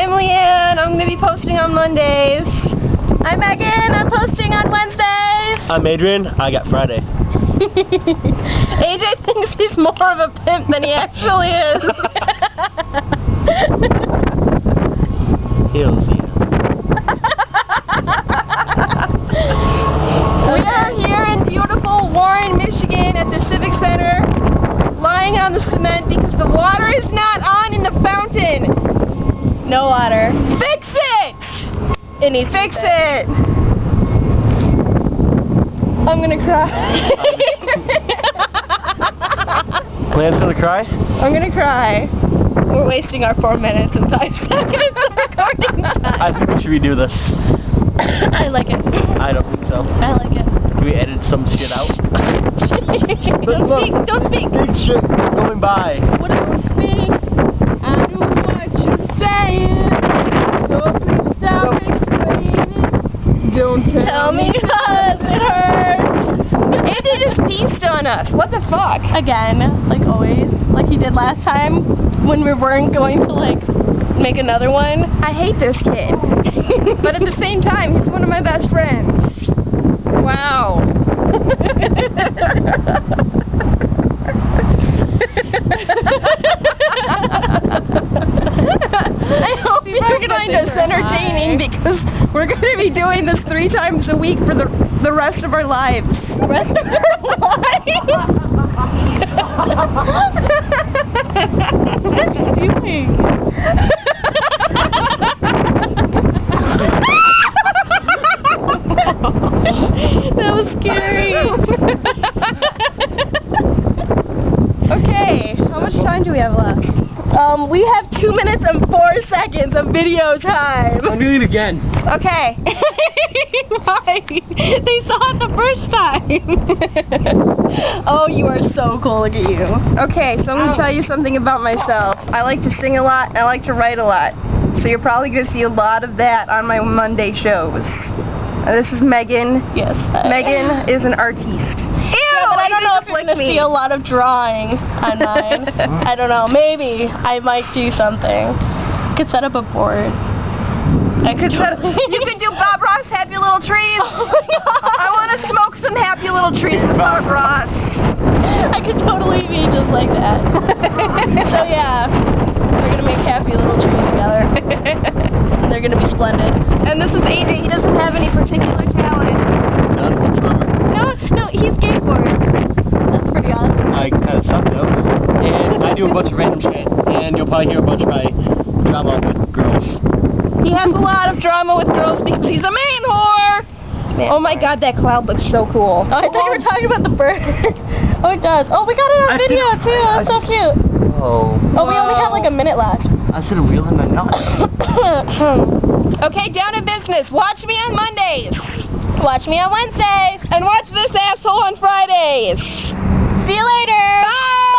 I'm Leanne. I'm going to be posting on Mondays. I'm Megan. I'm posting on Wednesdays. I'm Adrian. I got Friday. AJ thinks he's more of a pimp than he actually is. He'll see. We are here in beautiful Warren, Michigan at the Civic Center, lying on the cement because the water is not on in the fountain. No water. Fix it! It needs Fix it! I'm gonna cry. Leanne's gonna cry? I'm gonna cry. We're wasting our 4 minutes and 5 seconds of recording time. I think we should redo this. I like it. I don't think so. I like it. Can we edit some shit out? Don't speak, don't speak. Big shit going by. What don't speak? I know what you're saying. So please stop explaining. Don't tell me cause it hurts. Andy just pieced on us. What the fuck? Again, like always, like he did last time when we weren't going to like make another one. I hate this kid. But at the same time, he's one of my best friends. Wow. I hope you find us entertaining because we're going to be doing this 3 times a week for the rest of our lives. The rest of our lives? What are you doing? That was scary. Okay, how much time do we have left? We have 2 minutes and 4 seconds of video time. I'm doing it again. Okay. Why? They saw it the first time. Oh, you are so cool. Look at you. Okay, so I'm going to tell you something about myself. I like to sing a lot and I like to write a lot. So you're probably going to see a lot of that on my Monday shows. This is Megan. Yes. Megan is an artiste. Ew! Yeah, but I don't know if you're going to see a lot of drawing on mine. I don't know. Maybe I might do something. Could set up a board. You could do Bob Ross Happy Little Trees. Oh my God. I want to smoke some Happy Little Trees with Bob Ross. I could totally be just like that. So yeah, we're going to make Happy Little Trees together. They're going to be splendid. And this is AJ. He doesn't have any particular talent. None whatsoever. No, he skateboards. That's pretty awesome. I kind of suck though. And I do a bunch of random shit. And you'll probably hear a bunch of my drama with girls. He has a lot of drama with girls because he's a man whore. Oh my God, that cloud looks so cool. Oh, I thought you were talking about the bird. Oh, it does. Oh, we got it on video too. That's so cute. Oh. Oh, we only have like a minute left. I said a wheel in my nut. Okay, down to business. Watch me on Mondays. Watch me on Wednesdays. And watch this asshole on Fridays. See you later. Bye.